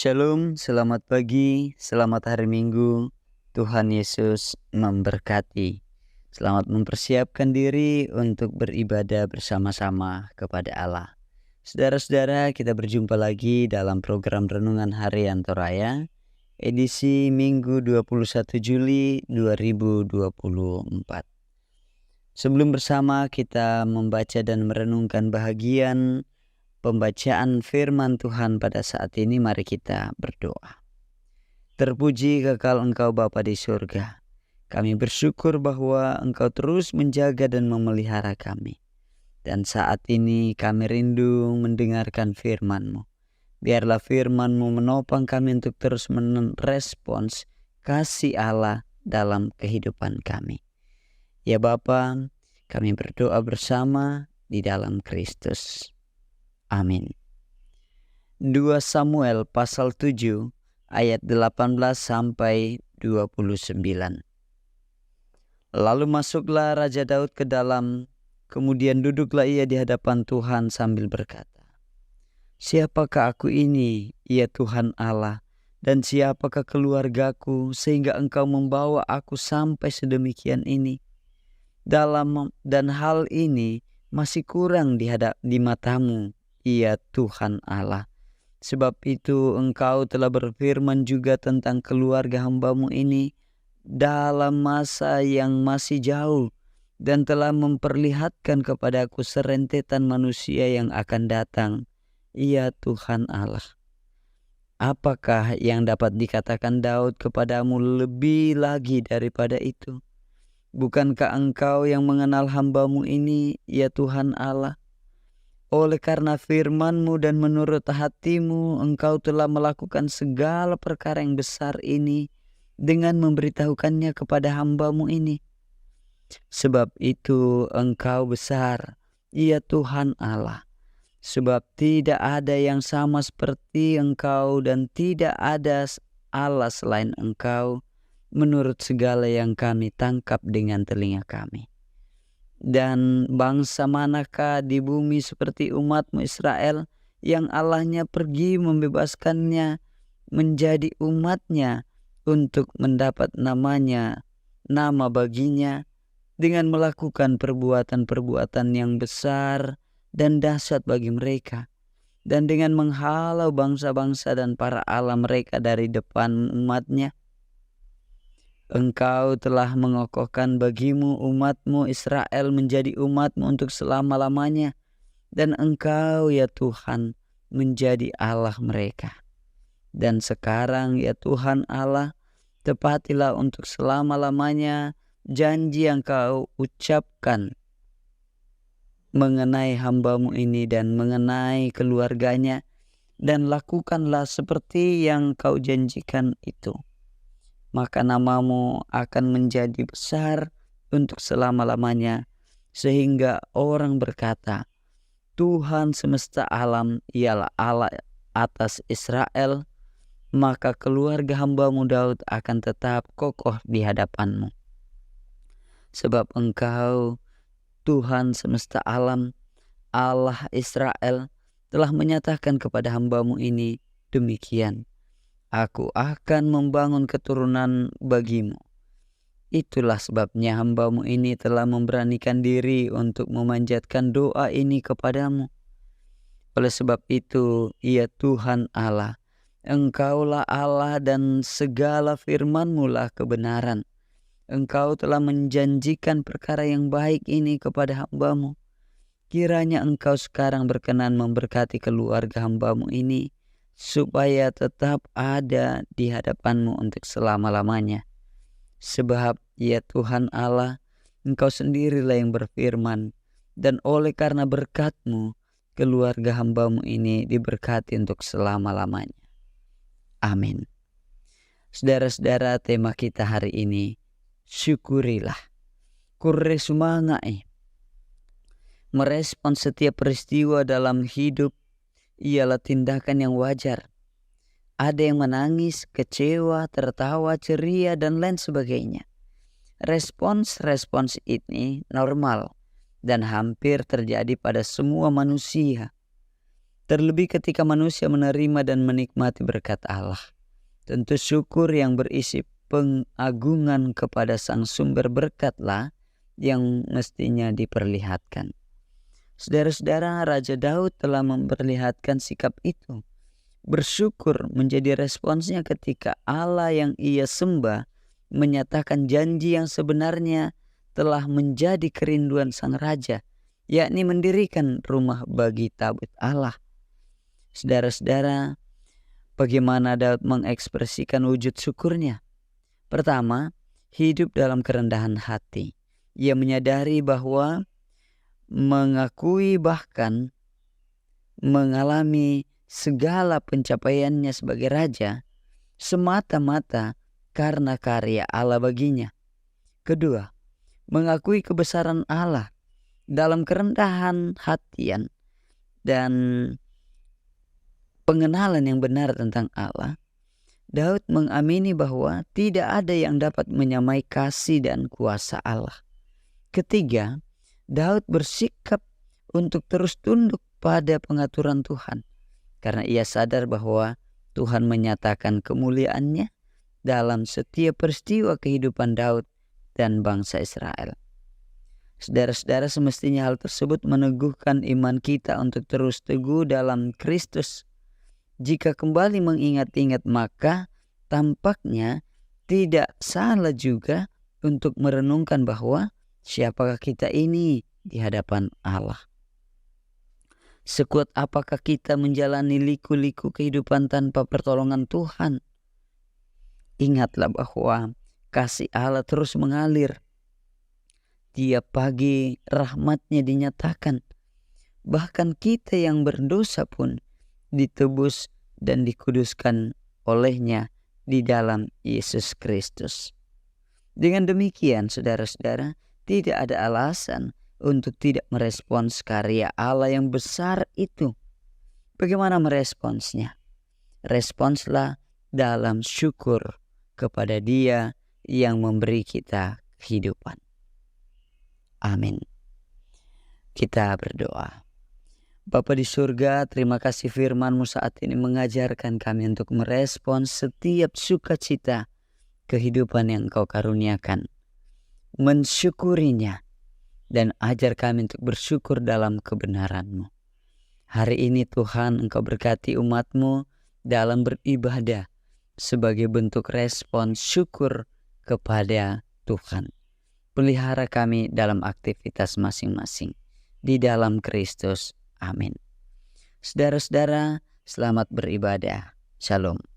Shalom, selamat pagi, selamat hari Minggu. Tuhan Yesus memberkati. Selamat mempersiapkan diri untuk beribadah bersama-sama kepada Allah. Saudara-saudara, kita berjumpa lagi dalam program Renungan Harian Toraya, edisi Minggu 21 Juli 2024. Sebelum bersama kita membaca dan merenungkan bahagian pembacaan firman Tuhan pada saat ini, mari kita berdoa. Terpuji kekal Engkau Bapa di surga. Kami bersyukur bahwa Engkau terus menjaga dan memelihara kami. Dan saat ini kami rindu mendengarkan firman-Mu. Biarlah firman-Mu menopang kami untuk terus merespons kasih Allah dalam kehidupan kami. Ya Bapa, kami berdoa bersama di dalam Kristus. Amin. 2 Samuel pasal 7 ayat 18 sampai 29. Lalu masuklah Raja Daud ke dalam, kemudian duduklah ia di hadapan Tuhan sambil berkata, "Siapakah aku ini, ya Tuhan Allah, dan siapakah keluargaku sehingga Engkau membawa aku sampai sedemikian ini? Dan hal ini masih kurang di matamu, ya Tuhan Allah. Sebab itu Engkau telah berfirman juga tentang keluarga hamba-Mu ini dalam masa yang masih jauh, dan telah memperlihatkan kepadaku serentetan manusia yang akan datang, ya Tuhan Allah. Apakah yang dapat dikatakan Daud kepadamu lebih lagi daripada itu? Bukankah Engkau yang mengenal hamba-Mu ini, ya Tuhan Allah? Oleh karena firman-Mu dan menurut hati-Mu, Engkau telah melakukan segala perkara yang besar ini dengan memberitahukannya kepada hamba-Mu ini. Sebab itu Engkau besar, ya Tuhan Allah. Sebab tidak ada yang sama seperti Engkau dan tidak ada Allah selain Engkau, menurut segala yang kami tangkap dengan telinga kami. Dan bangsa manakah di bumi seperti umat-Mu Israel yang Allahnya pergi membebaskannya menjadi umat-Nya untuk mendapat nama baginya dengan melakukan perbuatan-perbuatan yang besar dan dahsyat bagi mereka, dan dengan menghalau bangsa-bangsa dan para allah mereka dari depan umat-Nya. Engkau telah mengokohkan bagimu umat-Mu Israel menjadi umat-Mu untuk selama-lamanya. Dan Engkau ya Tuhan menjadi Allah mereka. Dan sekarang ya Tuhan Allah, tepatilah untuk selama-lamanya janji yang Kau ucapkan mengenai hamba-Mu ini dan mengenai keluarganya. Dan lakukanlah seperti yang Kau janjikan itu. Maka nama-Mu akan menjadi besar untuk selama-lamanya, sehingga orang berkata, Tuhan semesta alam ialah Allah atas Israel. Maka keluarga hamba-Mu Daud akan tetap kokoh di hadapan-Mu. Sebab Engkau, Tuhan semesta alam, Allah Israel, telah menyatakan kepada hamba-Mu ini demikian, Aku akan membangun keturunan bagimu. Itulah sebabnya hamba-Mu ini telah memberanikan diri untuk memanjatkan doa ini kepadamu. Oleh sebab itu, ya Tuhan Allah, Engkaulah Allah dan segala firman-Mu lah kebenaran. Engkau telah menjanjikan perkara yang baik ini kepada hamba-Mu. Kiranya Engkau sekarang berkenan memberkati keluarga hamba-Mu ini, supaya tetap ada di hadapan-Mu untuk selama-lamanya. Sebab ya Tuhan Allah, Engkau sendirilah yang berfirman, dan oleh karena berkat-Mu, keluarga hamba-Mu ini diberkati untuk selama-lamanya. Amin. Saudara-saudara, tema kita hari ini, syukurilah. Kurre sumangai. Merespon setiap peristiwa dalam hidup ialah tindakan yang wajar. Ada yang menangis, kecewa, tertawa, ceria, dan lain sebagainya. Respons ini normal dan hampir terjadi pada semua manusia. Terlebih ketika manusia menerima dan menikmati berkat Allah. Tentu syukur yang berisi pengagungan kepada Sang Sumber berkatlah yang mestinya diperlihatkan. Saudara-saudara, Raja Daud telah memperlihatkan sikap itu. Bersyukur menjadi responsnya ketika Allah yang ia sembah menyatakan janji yang sebenarnya telah menjadi kerinduan sang raja, yakni mendirikan rumah bagi tabut Allah. Saudara-saudara, bagaimana Daud mengekspresikan wujud syukurnya? Pertama, hidup dalam kerendahan hati. Ia menyadari bahwa mengakui bahkan mengalami segala pencapaiannya sebagai raja semata-mata karena karya Allah baginya. Kedua, mengakui kebesaran Allah dalam kerendahan hatian dan pengenalan yang benar tentang Allah. Daud mengamini bahwa tidak ada yang dapat menyamai kasih dan kuasa Allah. Ketiga, Daud bersikap untuk terus tunduk pada pengaturan Tuhan, karena ia sadar bahwa Tuhan menyatakan kemuliaannya dalam setiap peristiwa kehidupan Daud dan bangsa Israel. Saudara-saudara, semestinya hal tersebut meneguhkan iman kita untuk terus teguh dalam Kristus. Jika kembali mengingat-ingat, maka tampaknya tidak salah juga untuk merenungkan bahwa siapakah kita ini di hadapan Allah. Sekuat apakah kita menjalani liku-liku kehidupan tanpa pertolongan Tuhan? Ingatlah bahwa kasih Allah terus mengalir. Tiap pagi rahmat-Nya dinyatakan. Bahkan kita yang berdosa pun ditebus dan dikuduskan oleh-Nya di dalam Yesus Kristus. Dengan demikian, saudara-saudara, tidak ada alasan untuk tidak merespons karya Allah yang besar itu. Bagaimana meresponsnya? Responslah dalam syukur kepada Dia yang memberi kita kehidupan. Amin. Kita berdoa. Bapa di surga, terima kasih firman-Mu saat ini mengajarkan kami untuk merespons setiap sukacita kehidupan yang Engkau karuniakan. Mensyukurinya dan ajar kami untuk bersyukur dalam kebenaran-Mu. Hari ini Tuhan, Engkau berkati umat-Mu dalam beribadah sebagai bentuk respons syukur kepada Tuhan. Pelihara kami dalam aktivitas masing-masing di dalam Kristus. Amin. Saudara-saudara, selamat beribadah. Shalom.